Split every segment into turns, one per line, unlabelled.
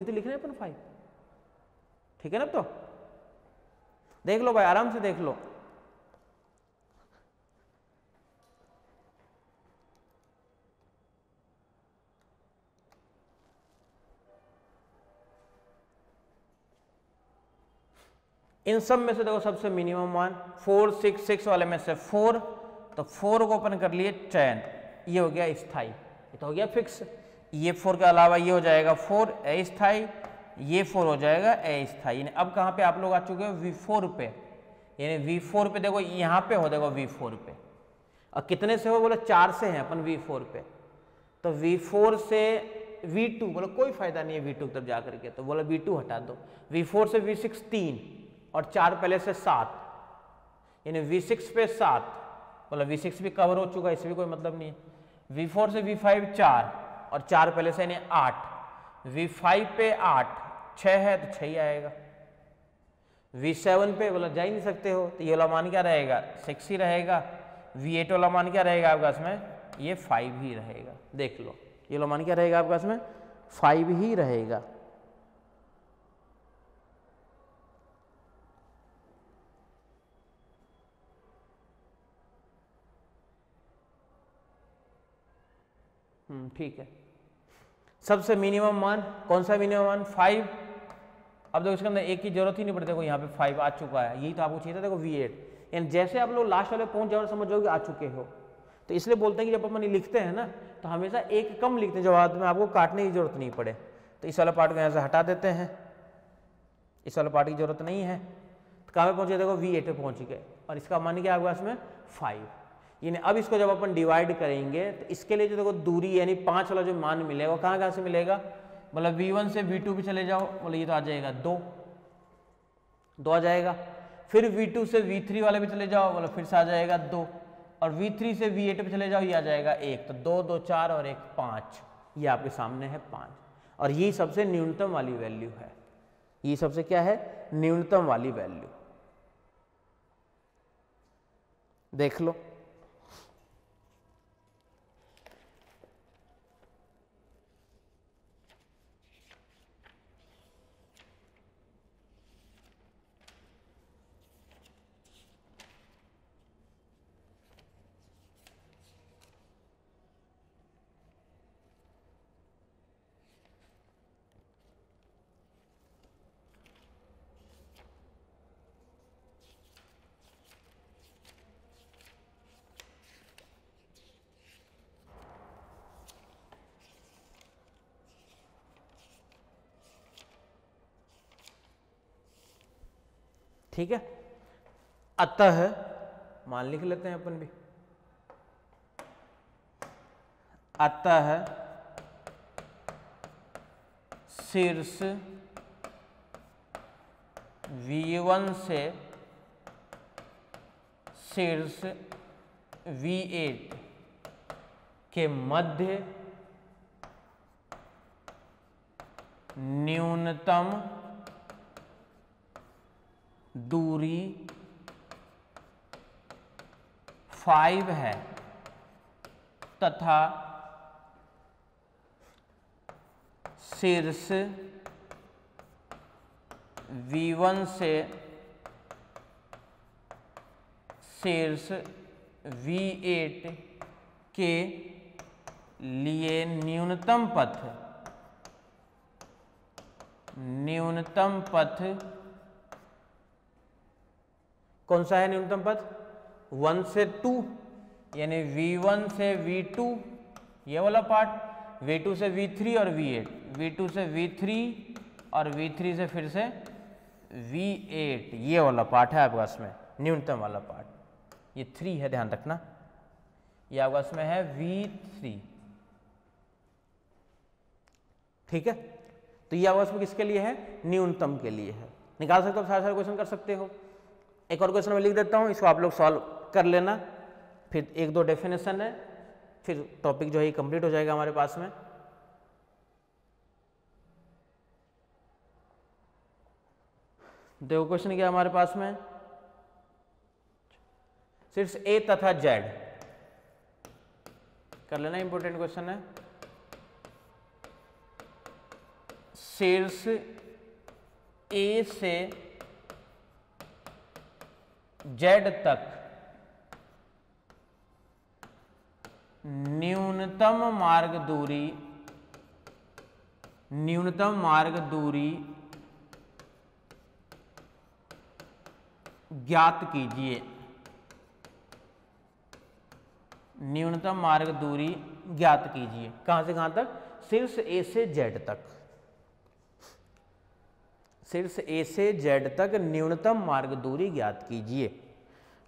तो लिख रहे हैं अपन 5, ठीक है ना। तो देख लो भाई, आराम से देख लो। इन सब में से देखो सबसे मिनिमम मान 4 6 6 वाले में से 4, तो 4 को अपन कर लिए चयन, ये हो गया स्थाई, ये तो हो गया फिक्स। ये 4 के अलावा ये हो जाएगा 4 अस्थाई, ये 4 हो जाएगा अस्थाई। यानी अब कहाँ पे आप लोग आ चुके हो V4 पे, यानी V4 पे देखो यहाँ पे हो, देखो V4 पे, और कितने से हो बोले 4 से हैं अपन V4 पे, तो V4 से V2 बोलो कोई फायदा नहीं है V2 की तरफ जा करके, तो बोला V2 हटा दो। V4 से V6 3 और 4 पहले से 7, यानी V6 पे 7, बोला V6 भी कवर हो चुका है, इससे भी कोई मतलब नहीं है। V4 से V5 4 और 4 पहले से यानी 8, V5 पे 8 6 है तो 6 ही आएगा। V7 पे बोला जा ही नहीं सकते हो, तो ये वाला मान क्या रहेगा 6 ही रहेगा। V8 वाला मान क्या रहेगा आपका इसमें, ये 5 ही रहेगा। देख लो ये वाला मान क्या रहेगा आपका इसमें 5 ही रहेगा। ठीक है। सबसे मिनिमम मान कौन सा मिनिमम मान 5। अब देखो इसके अंदर एक की जरूरत ही नहीं पड़ती, देखो यहाँ पे 5 आ चुका है, यही तो आपको चाहिए था देखो V8। यानी जैसे आप लोग लास्ट वाले पहुंच जाओ समझ जाओगे आ चुके हो, तो इसलिए बोलते हैं कि जब अपन लिखते हैं ना तो हमेशा एक कम लिखते हैं जो बाद में आपको काटने की जरूरत नहीं पड़े। तो इस वाला पार्ट को यहाँ से हटा देते हैं, इस वाले पार्ट की जरूरत नहीं है। तो कहाँ पे पहुंचे देखो V8 पे पहुंच गए, और इसका मान क्या होगा इसमें 5। यानी अब इसको जब अपन डिवाइड करेंगे तो इसके लिए जो देखो दूरी यानी 5 वाला जो मान मिलेगा वो कहाँ से मिलेगा, मतलब V1 से V2 भी चले जाओ, बोले ये तो आ जाएगा 2 आ जाएगा। फिर V2 से V3 वाले भी चले जाओ, बोले फिर से आ जाएगा 2, और V3 से V8 पे चले जाओ, ये आ जाएगा 1, तो 2 2 4 और 1 5, ये आपके सामने है 5। और ये सबसे न्यूनतम वाली वैल्यू है, ये सबसे क्या है न्यूनतम वाली वैल्यू। देख लो ठीक है। अतः मान लिख लेते हैं अपन भी, अतः शीर्ष V1 से शीर्ष V8 के मध्य न्यूनतम दूरी 5 है तथा शीर्ष V1 से शीर्ष V8 के लिए न्यूनतम पथ कौन सा है न्यूनतम पथ 1 से 2, यानी V1 से V2 ये वाला पार्ट, V2 से V3 और V8, V2 से V3 और V3 से फिर से V8, ये वाला पार्ट है आपका इसमें न्यूनतम वाला पार्ट, ये 3 है ध्यान रखना, ये आपका इसमें है V3। ठीक है, तो ये आपका इसमें किसके लिए है न्यूनतम के लिए है। निकाल सकते हो, सारे क्वेश्चन कर सकते हो। एक और क्वेश्चन मैं लिख देता हूं, इसको आप लोग सॉल्व कर लेना, फिर 1-2 डेफिनेशन है, फिर टॉपिक जो है कंप्लीट हो जाएगा हमारे पास में। देखो क्वेश्चन क्या हमारे पास में, शीर्ष ए तथा जेड कर लेना, इंपॉर्टेंट क्वेश्चन है। शीर्ष ए से जेड तक न्यूनतम मार्ग दूरी ज्ञात कीजिए। न्यूनतम मार्ग दूरी ज्ञात कीजिए। कहां से कहां तक? शीर्ष ए से जेड तक। शीर्ष ए से जेड तक न्यूनतम मार्ग दूरी ज्ञात कीजिए।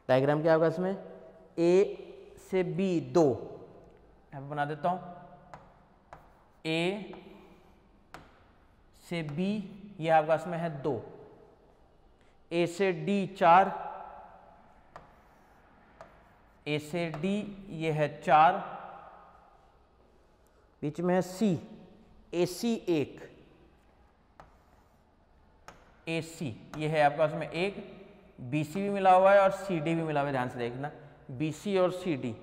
डायग्राम क्या होगा इसमें? ए से बी 2, यहां पे बना देता हूं। ए से बी ये आपका इसमें है 2, ए से डी 4, ए से डी ये है 4, बीच में है सी, ए सी 1, ए सी ये है आपका उसमें 1, बी सी भी मिला हुआ है और सी डी भी मिला हुआ है, ध्यान से देखना। बी सी और सी डी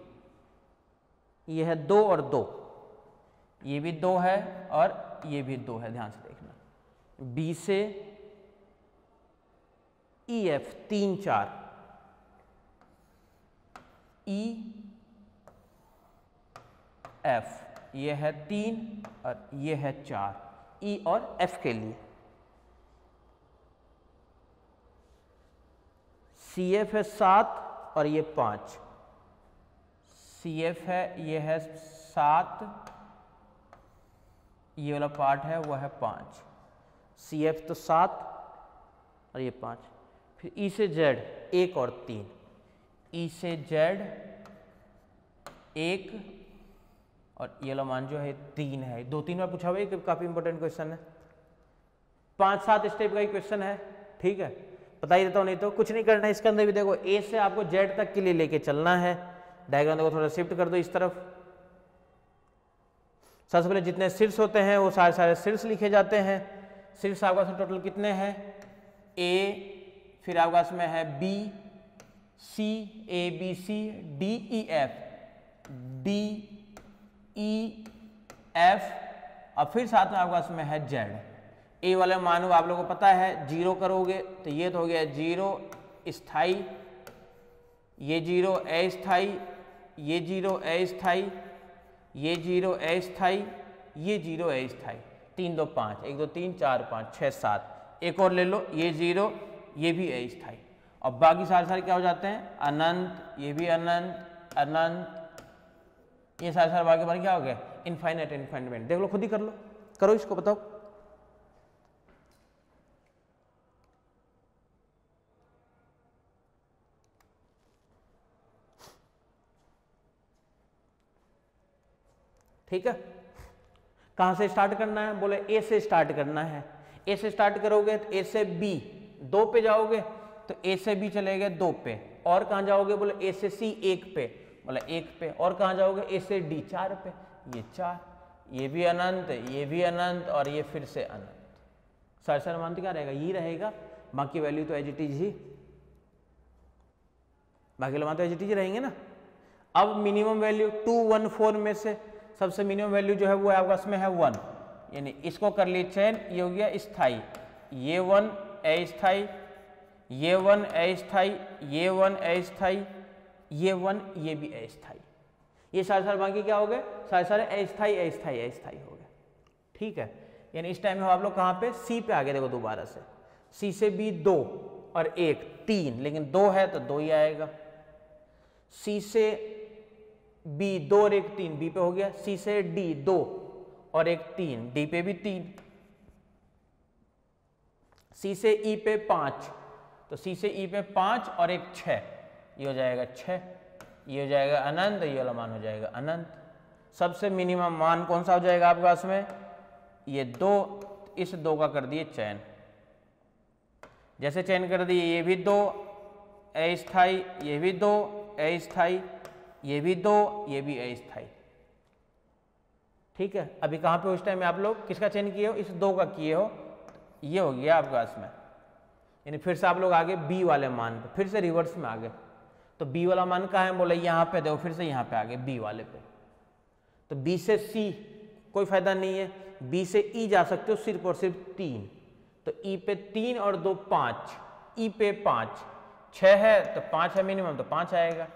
ये है 2 और 2, ये भी 2 है और ये भी 2 है, ध्यान से देखना। बी से ई एफ 3 4, ई एफ ये है 3 और ये है 4, ई और एफ के लिए। सी एफ है 7 और ये 5, सी एफ है ये है 7, ये वाला पार्ट है वो है 5, सी एफ तो 7 और ये 5। फिर ई से जेड 1 और 3, ई से जेड 1 और ये वाला मान जो है 3 है। 2-3 बार पूछा हुआ है, काफी इंपॉर्टेंट क्वेश्चन है, 5-7 स्टेप का ही क्वेश्चन है, ठीक है। बता ही देता हूँ, नहीं तो कुछ नहीं करना है। इसके अंदर भी देखो ए से आपको जेड तक के लिए लेके चलना है। डायग्राम देखो थोड़ा शिफ्ट कर दो इस तरफ। सबसे पहले जितने शीर्ष होते हैं वो सारे शीर्ष लिखे जाते हैं। शीर्ष आपका टोटल कितने हैं? ए, फिर आपका इसमें है B C, A B C, D E F, D E F और फिर साथ में आपका इसमें है जेड। ए वाले मान आप लोगों को पता है, 0 करोगे तो ये तो हो गया 0 स्थाई, ये 0 अस्थाई, ये 0 अस्थाई, ये 0 अस्थाई, ये 0 अस्थाई। 3 2 5, 1 2 3 4 5 6 7, एक और ले लो, ये 0 ये भी अस्थाई और बाकी सारे क्या हो जाते हैं? अनंत, ये भी अनंत अनंत, ये सारे बाकी क्या हो गए? Infinite infinite. देख लो, खुद ही कर लो, करो इसको, बताओ। ठीक है, कहां से स्टार्ट करना है? बोले ए से स्टार्ट करना है। ए से स्टार्ट करोगे तो ए से बी 2 पे जाओगे तो ए से बी चले गए 2 पे। और कहां जाओगे? बोले ए से सी 1 पे, बोले 1 पे। और कहां जाओगे? ए से डी 4 पे, ये 4, ये भी अनंत, ये भी अनंत और ये फिर से अनंत। सारे मान तो क्या रहेगा? ये रहेगा, बाकी वैल्यू तो एज इट इज ही, बाकी मान तो एज इट इज रहेंगे ना। अब मिनिमम वैल्यू 2 1 4 में से सबसे मिनिमम वैल्यू जो है वो आपका इसमें है 1, यानी इसको कर लिए चेन, ये हो गया स्थाई, ये 1 अस्थाई, ये 1 अस्थाई, ये 1 अस्थाई, ये 1 ये भी अस्थाई। ये सारे बाकी क्या हो गए? सारे अस्थाई अस्थाई अस्थाई हो गए, ठीक है। यानी इस टाइम में आप लोग कहाँ पे? सी पे आ गए। देखो दोबारा से, सी से बी 2 और 1 3, लेकिन 2 है तो 2 ही आएगा। सी से बी 2 और 1 3, बी पे हो गया। सी से डी 2 और 1 3, डी पे भी 3। सी से ई पे 5, तो सी से ई पे 5 और 1 6, ये हो जाएगा 6, ये हो जाएगा अनंत, ये वाला मान हो जाएगा अनंत। सबसे मिनिमम मान कौन सा हो जाएगा आपके पास में? ये 2, इस 2 का कर दिए चयन। जैसे चयन कर दिए, ये भी 2 अस्थाई, ये भी 2 अस्थाई, ये भी 2, ये भी अस्थाई, ठीक है। अभी कहां पे उस टाइम में आप लोग किसका चयन किए हो? इस 2 का किए हो, ये हो गया आपका इसमें। यानी फिर से आप लोग आगे बी वाले मान पे, फिर से रिवर्स में आ गए। तो बी वाला मान कहाँ है? बोले यहाँ पे। देखो फिर से यहाँ पे आ गए बी वाले पे। तो बी से सी कोई फायदा नहीं है, बी से ई जा सकते हो सिर्फ और सिर्फ 3, तो ई पे 3 और 2 5, ई पे 5, 6 है तो 5 है मिनिमम, तो 5 आएगा।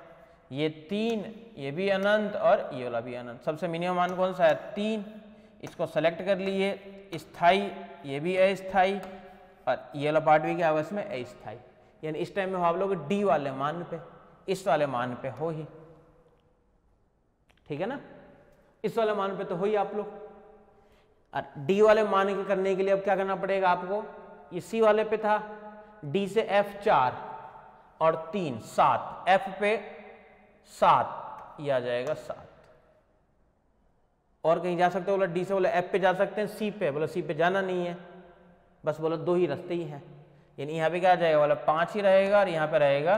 ये 3, ये भी अनंत और ये वाला भी अनंत। सबसे मिनिमम मान कौन सा है? 3। इसको सेलेक्ट कर लिए। स्थाई, ये भी अस्थाई, और ये वाला पार्ट भी क्या होगा इसमें? अस्थाई। यानी इस टाइम में हो आप लोग डी वाले मान पे, इस वाले मान पे हो ही, ठीक है ना? इस वाले मान पे तो हो ही आप लोग। और डी वाले मान के करने के लिए अब क्या करना पड़ेगा आपको? ये सी वाले पे था, डी से एफ 4 और 3 7, एफ पे 7, ये आ जाएगा 7। और कहीं जा सकते हो? बोला डी से बोला एफ पे जा सकते हैं, सी पे बोला सी पे जाना नहीं है, बस बोला 2 ही रास्ते ही हैं। यानी यहाँ पे क्या आ जाएगा? बोला 5 ही रहेगा और यहाँ पे रहेगा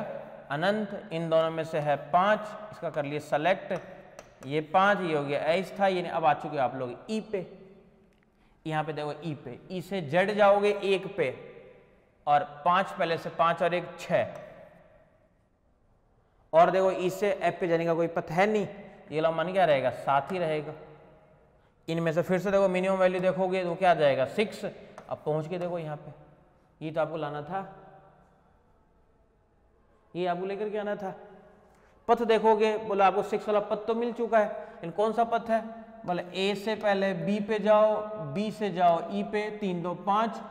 अनंत। इन दोनों में से है 5, इसका कर लिए सेलेक्ट। ये 5, ये हो गया अस्थाई। यानी अब आ चुके आप लोग ई पे। यहाँ पे देखो ई पे, ई से जेड जाओगे 1 पे, और 5 पहले से 5 और 1 6, और देखो ई से एफ पे जाने का कोई पथ है नहीं, ये वाला मान क्या रहेगा? 7 ही रहेगा। इनमें से फिर से देखो मिनिमम वैल्यू देखोगे तो क्या आ जाएगा? 6। अब पहुंच के देखो यहाँ पे, ये तो आपको लाना था, ये आपको लेकर के आना था। पथ देखोगे, बोला आपको 6 वाला पथ तो मिल चुका है, लेकिन कौन सा पथ है? बोले ए से पहले बी पे जाओ, बी से जाओ ई पे, 3 2 5,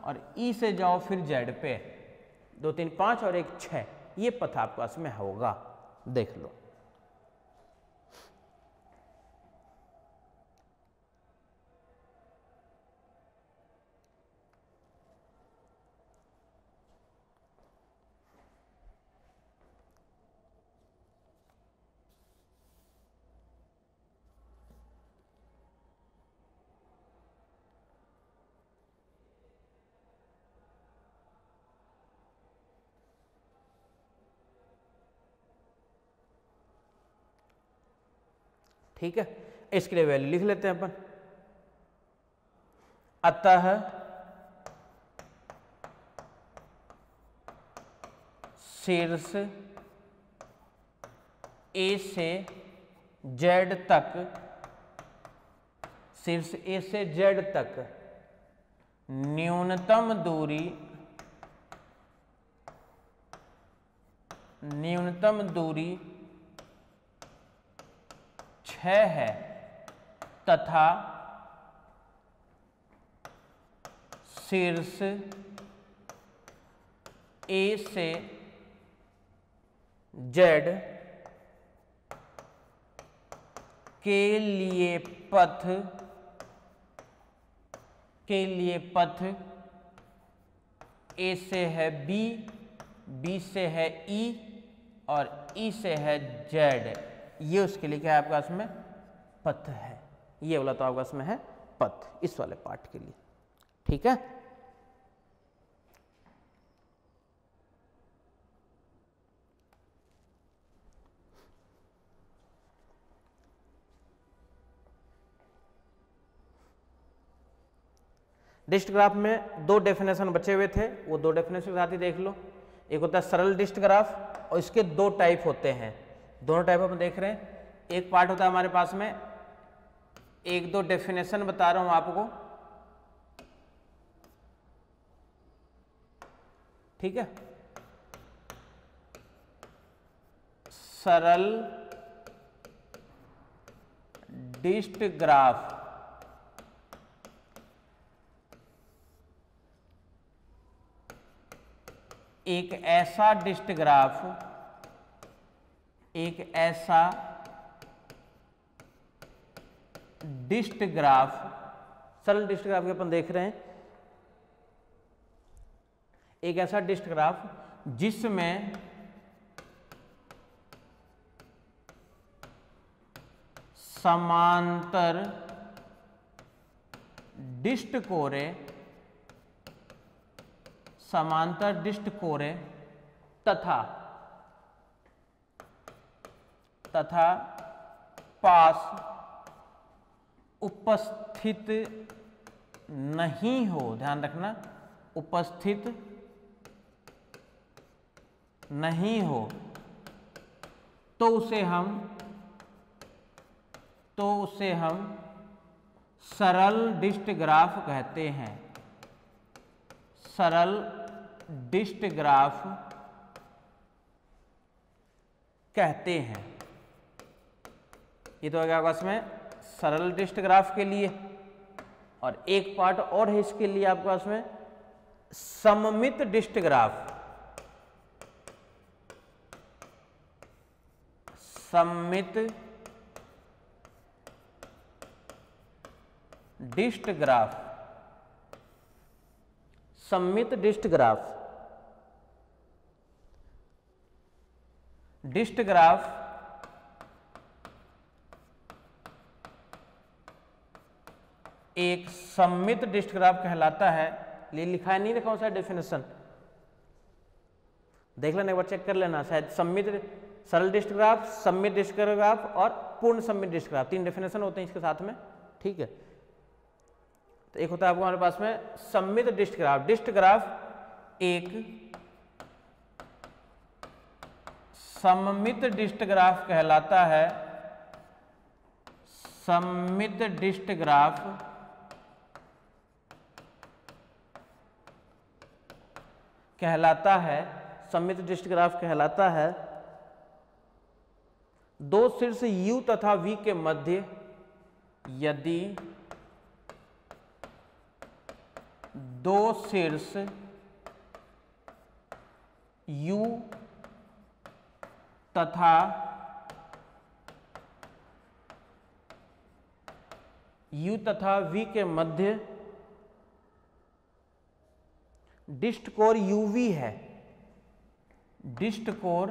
और ई से जाओ फिर जेड पे, 2 3 5 और 1 6। ये पथ आपके पास में होगा, देख लो। ठीक है, इसके लिए वैल्यू लिख लेते हैं अपन। अतः शीर्ष ए से जेड तक, शीर्ष ए से जेड तक न्यूनतम दूरी, न्यूनतम दूरी 6 है, तथा शीर्ष ए से जेड के लिए पथ, ए से है बी, बी से है ई, और ई से है जेड। ये उसके लिए क्या है आपके पास में? पथ है। ये वाला तो आपके पास में है पथ, इस वाले पार्ट के लिए, ठीक है। डिस्ट ग्राफ में 2 डेफिनेशन बचे हुए थे, वो 2 डेफिनेशन के साथ ही देख लो। एक होता है सरल डिस्ट ग्राफ, और इसके 2 टाइप होते हैं। दोनों टाइप हम देख रहे हैं। एक पार्ट होता है हमारे पास में, 1-2 डेफिनेशन बता रहा हूं आपको, ठीक है। सरल डिस्ट ग्राफ एक ऐसा डिस्ट ग्राफ, एक ऐसा डिस्ट ग्राफ, सरल डिस्ट ग्राफ के अपन देख रहे हैं, एक ऐसा डिस्ट ग्राफ जिसमें समांतर डिस्ट कोरे, समांतर डिस्ट कोरे तथा पास उपस्थित नहीं हो, ध्यान रखना, उपस्थित नहीं हो, तो उसे हम सरल डिस्ट ग्राफ कहते हैं, सरल डिस्ट ग्राफ कहते हैं। ये तो हो गया आपका इसमें सरल डिस्ट ग्राफ के लिए, और एक पार्ट और है इसके लिए आपके पास में सममित डिस्ट ग्राफ, सममित डिस्ट ग्राफ, सममित डिस्ट ग्राफ। डिस्ट ग्राफ एक सममित डिस्ट ग्राफ कहलाता है। ये लिखा है, नहीं लिखा हो शायद डेफिनेशन, देख लेना एक बार, चेक कर लेना शायद। सममित सरल डिस्ट ग्राफ, सममित डिस्ट ग्राफ और पूर्ण सममित डिस्ट ग्राफ, 3 डेफिनेशन होते हैं इसके साथ में, ठीक है। तो एक होता है आपको हमारे पास में सममित डिस्ट ग्राफ। डिस्ट ग्राफ एक सममित डिस्ट ग्राफ कहलाता है, सममित डिस्ट ग्राफ कहलाता है, सममित डिस्ट ग्राफ कहलाता है दो शीर्ष U तथा V के मध्य यदि दो शीर्ष U तथा V के मध्य डिस्ट कोर UV है, डिस्ट कोर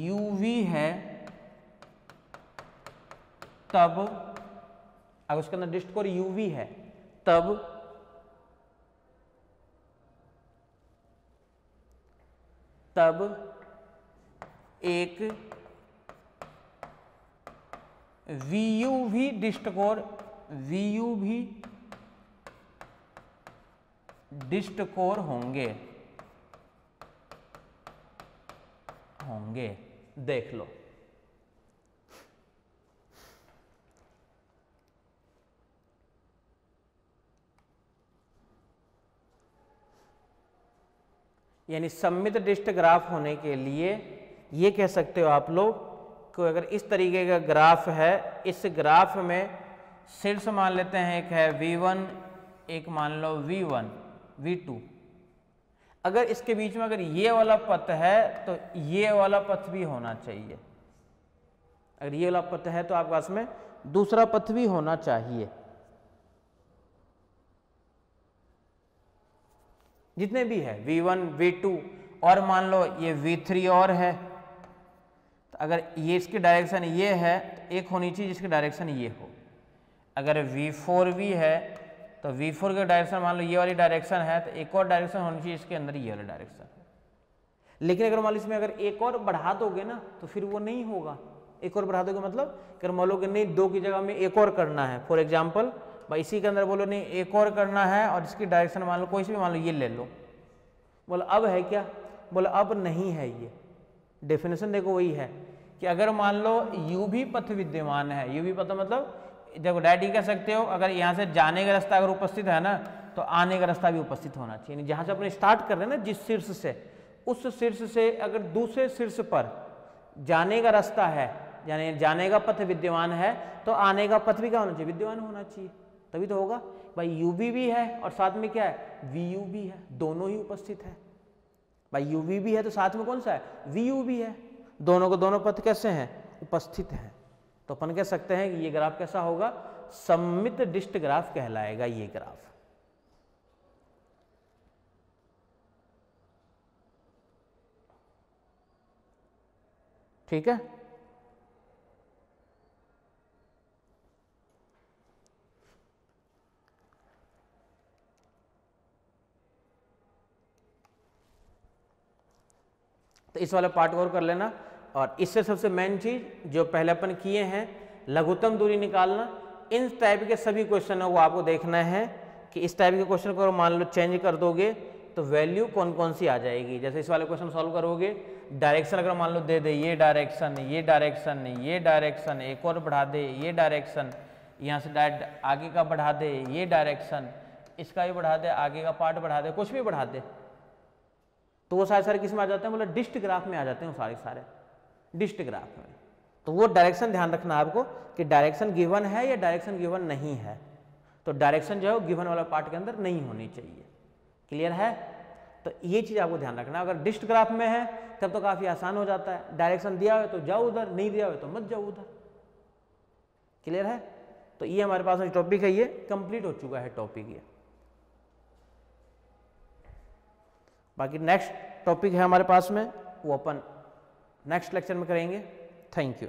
UV है, तब अगर उसके अंदर डिस्ट कोर UV है तब एक VUV डिस्ट कोर होंगे, देख लो। यानी सममित डिस्ट ग्राफ होने के लिए ये कह सकते हो आप लोग कि अगर इस तरीके का ग्राफ है, इस ग्राफ में शीर्ष मान लेते हैं एक है V1, एक मान लो V1, V2, अगर इसके बीच में अगर ये वाला पथ है तो ये वाला पथ भी होना चाहिए। अगर ये वाला पथ है तो आपके पास में दूसरा पथ भी होना चाहिए। जितने भी है V1, V2 और मान लो ये V3 और है, तो अगर ये इसकी डायरेक्शन ये है तो एक होनी चाहिए जिसकी डायरेक्शन ये हो। अगर V4 भी है तो V4 का डायरेक्शन मान लो ये वाली डायरेक्शन है तो एक और डायरेक्शन होनी चाहिए इसके अंदर ये वाली डायरेक्शन। लेकिन अगर मान लो इसमें अगर एक और बढ़ा दोगे ना तो फिर वो नहीं होगा। एक और बढ़ा दोगे मतलब अगर मान लो कि नहीं 2 की जगह में एक और करना है, फॉर एग्जाम्पल भाई इसी के अंदर बोलो नहीं एक और करना है और इसकी डायरेक्शन मान लो कोई सी भी मान लो ये ले लो, बोलो अब है क्या, बोलो अब नहीं है। ये डेफिनेशन देखो वही है कि अगर मान लो यू भी पथ विद्यमान है, यू भी पथ मतलब जब डायरेक्ट कह सकते हो अगर यहाँ से जाने का रास्ता अगर उपस्थित है ना तो आने का रास्ता भी उपस्थित होना चाहिए। जहाँ से अपने स्टार्ट कर रहे हैं ना जिस शीर्ष से, उस शीर्ष से अगर दूसरे शीर्ष पर जाने का रास्ता है यानी जाने का पथ विद्यमान है तो आने का पथ भी क्या होना चाहिए, विद्यमान होना चाहिए, तभी तो होगा। भाई UV भी है और साथ में क्या है VU भी है, दोनों ही उपस्थित है। भाई UV भी है तो साथ में कौन सा है VU भी है, दोनों को दोनों पथ कैसे हैं उपस्थित हैं। तो अपन कह सकते हैं कि ये ग्राफ कैसा होगा, सममित डिस्ट ग्राफ कहलाएगा ये ग्राफ। ठीक है, तो इस वाले पार्ट को और कर लेना। और इससे सबसे मेन चीज जो पहले अपन किए हैं लघुत्तम दूरी निकालना, इन टाइप के सभी क्वेश्चनों को आपको देखना है कि इस टाइप के क्वेश्चन को मान लो चेंज कर दोगे तो वैल्यू कौन कौन सी आ जाएगी। जैसे इस वाले क्वेश्चन सॉल्व करोगे डायरेक्शन अगर मान लो दे दे, ये डायरेक्शन, ये डायरेक्शन, ये डायरेक्शन, एक और बढ़ा दे, ये डायरेक्शन, यहाँ से डायरेक्ट आगे का बढ़ा दे, ये डायरेक्शन, इसका भी बढ़ा दे, आगे का पार्ट बढ़ा दे, कुछ भी बढ़ा दे, तो वो सारे किस में आ जाते हैं, मतलब डिस्ट ग्राफ में आ जाते हैं वो सारे डिस्ट ग्राफ में। तो वो डायरेक्शन ध्यान रखना आपको कि डायरेक्शन गिवन है या डायरेक्शन गिवन नहीं है। तो डायरेक्शन जो है वो गिवन वाला पार्ट के अंदर नहीं होनी चाहिए। क्लियर है? तो ये चीज़ आपको ध्यान रखना। अगर डिस्ट ग्राफ में है तब तो काफ़ी आसान हो जाता है, डायरेक्शन दिया हुआ तो जाओ उधर, नहीं दिया हुआ तो मत जाओ उधर। क्लियर है? तो ये हमारे पास में टॉपिक है, ये कंप्लीट हो चुका है टॉपिक ये। बाकी नेक्स्ट टॉपिक है हमारे पास में, वो अपन नेक्स्ट लेक्चर में करेंगे। Thank you.